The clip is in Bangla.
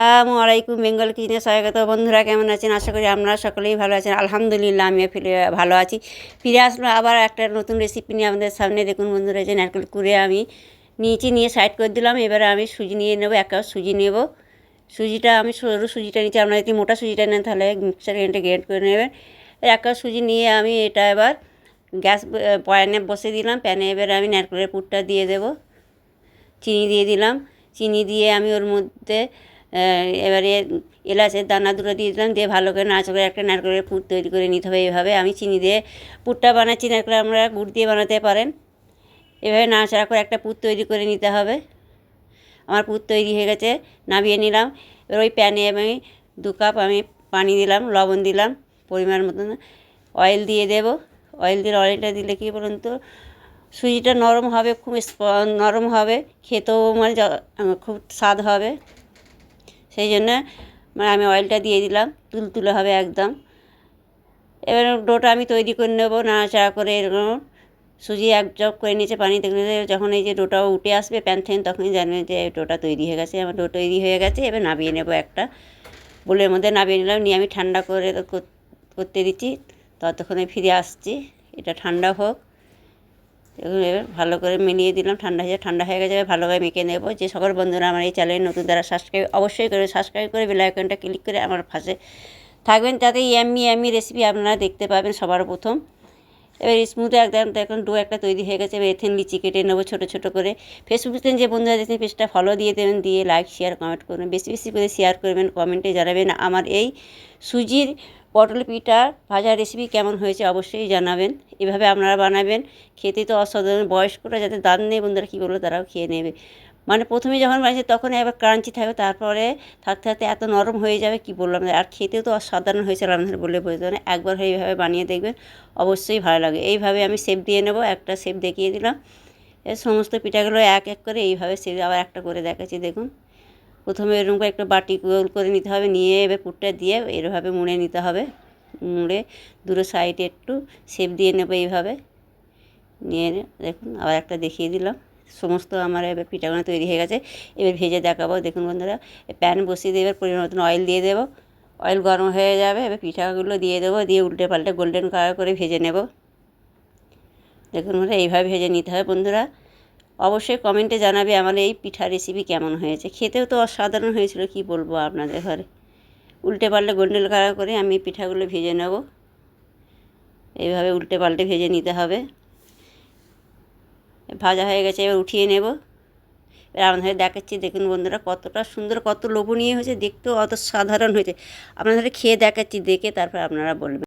আসসালামু আলাইকুম, বেঙ্গল কিচেনে স্বাগত। বন্ধুরা কেমন আছেন? আশা করি আপনারা সকলেই ভালো আছেন। আলহামদুলিল্লাহ আমিও ভালো আছি। ফিরে আসলো আবার একটা নতুন রেসিপি নিয়ে আমাদের সামনে। দেখুন বন্ধুরা, যে নারকেল কুড়ে আমি নিয়েছি, নিয়ে সাইড করে দিলাম। এবারে আমি সুজি নিয়ে নেবো, 1 কাপ সুজি নেব। সুজিটা আমি সরু সুজিটা নিচ্ছি, আপনারা যদি মোটা সুজিটা নেন তাহলে মিক্সার গ্রাইন্ডারে গ্রেড করে নেবেন। 1 কাপ সুজি নিয়ে আমি এটা এবার গ্যাস প্যানে বসে দিলাম। প্যানে এবারে আমি নারকেলের পুরটা দিয়ে দেবো, চিনি দিয়ে দিলাম। চিনি দিয়ে আমি ওর মধ্যে এবারে এলাচের দানা দুটো দিয়ে দিলাম, দিয়ে ভালো করে নাড়াচাড়া করে একটা নারকেলের পুর তৈরি করে নিতে হবে। এইভাবে আমি চিনি দিয়ে পুরটা বানাচ্ছি, নারকেল আমরা গুড় দিয়ে বানাতে পারেন। এভাবে নাড়াচাড়া করে একটা পুর তৈরি করে নিতে হবে। আমার পুর তৈরি হয়ে গেছে, নামিয়ে নিলাম। এবার ওই প্যানে আমি 2 কাপ আমি পানি দিলাম, লবণ দিলাম পরিমাণ মতন, অয়েল দিয়ে দেব। অয়েলটা দিলে কি বলুন তো, সুজিটা নরম হবে, খুব নরম হবে, খেতেও মানে খুব স্বাদ হবে। সেই জন্য আমি অয়েলটা দিয়ে দিলাম, তুলতুলে হবে একদম। এবার ডোটা আমি তৈরি করে নেবো নাড়াচাড়া করে। এরকম সুজি 1 জগ করে নিচে পানি দেখলে যখন এই যে ডোটাও উঠে আসবে প্যান থেকে, তখনই জানবেন যে ডোটা তৈরি হয়ে গেছে। আমার ডো তৈরি হয়ে গেছে। এবার নামিয়ে নেবো, একটা বোলের মধ্যে নামিয়ে নিলাম। নিয়ে আমি ঠান্ডা করে করতে দিচ্ছি, ততক্ষণে ফিরে আসছি। এটা ঠান্ডা হোক। এবার ভালো করে মিলিয়ে দিলাম, ঠান্ডা হয়ে গেছে। ভালোভাবে মেখে নেব। যে সকল বন্ধুরা আমার এই চ্যানেল নতুন, তারা অবশ্যই সাবস্ক্রাইব করে বেল আইকনটা ক্লিক করে আমার পাশে থাকবেন, তাতে ইয়াম্মি রেসিপি আপনারা দেখতে পাবেন সবার প্রথম। এবার স্মুথ একদম দেখুন ডো একটা তৈরি হয়ে গেছে। এবার এথেন লিচি কেটে নেবো ছোটো ছোটো করে। ফেসবুকে যে বন্ধুরা দেখছেন পেজটা ফলো দিয়ে দেবেন, দিয়ে লাইক শেয়ার কমেন্ট করবেন, বেশি বেশি করে শেয়ার করবেন, কমেন্টে জানাবেন আমার এই সুজির পটল পিঠা ভাজা রেসিপি কেমন হয়েছে অবশ্যই জানাবেন। এভাবে আপনারা বানাবেন, খেতে তো অসাধারণ। বয়স্করা যাতে দাঁত নেই বন্ধুরা, কী বলবো, তারাও খেয়ে নেবে। মানে প্রথমে যখন বানিয়েছে তখন একবার ক্রাঞ্চি থাকবে, তারপরে থাকতে থাকতে এত নরম হয়ে যাবে কি বললাম। আর খেতেও তো অসাধারণ হয়েছে, আপনাদের বলে বোঝাতে পারে। একবার এইভাবে বানিয়ে দেখবেন, অবশ্যই ভালো লাগে। এইভাবে আমি শেপ দিয়ে নেব, একটা শেপ দেখিয়ে দিলাম। এর সমস্ত পিঠাগুলো এক এক করে এইভাবে শেপ আবার একটা করে দেখাচ্ছি। দেখুন, প্রথমে এরকম করে একটা বাটি গোল করে নিতে হবে, নিয়ে এবার পুরটা দিয়ে এরভাবে মুড়ে নিতে হবে। মুড়ে দুটো সাইডে একটু শেপ দিয়ে নেবো এইভাবে। নিয়ে দেখুন আবার একটা দেখিয়ে দিলাম। সমস্ত আমার এবার পিঠাগুলো তৈরি হয়ে গেছে। এবার ভেজে দেখাবো। দেখুন বন্ধুরা, প্যান বসিয়ে দিয়ে এবার পরিমাণ মতন অয়েল দিয়ে দেবো। অয়েল গরম হয়ে যাবে, এবার পিঠাগুলো দিয়ে দেবো, দিয়ে উল্টে পাল্টে গোল্ডেন কালার করে ভেজে নেব। দেখুন বন্ধুরা, এইভাবে ভেজে নিতে হবে। বন্ধুরা অবশ্যই কমেন্টে জানাবে আমার এই পিঠা রেসিপি কেমন হয়েছে। খেতেও তো অসাধারণ হয়েছিল, কি বলবো আপনাদের ঘরে। উল্টে পাল্টে গোল্ডেন কালার করে আমি পিঠাগুলো ভেজে নেব। এইভাবে উল্টে পাল্টে ভেজে নিতে হবে। ভাজা হয়ে গেছে, এবার উঠিয়ে নেব। এবার আপনাদের দেখাচ্ছি। দেখুন বন্ধুরা, কতটা সুন্দর, কত লোভনীয় হয়েছে, দেখতেও অত সাধারণ হয়েছে। আপনাদের খেয়ে দেখাচ্ছি, দেখে তারপর আপনারা বলবেন।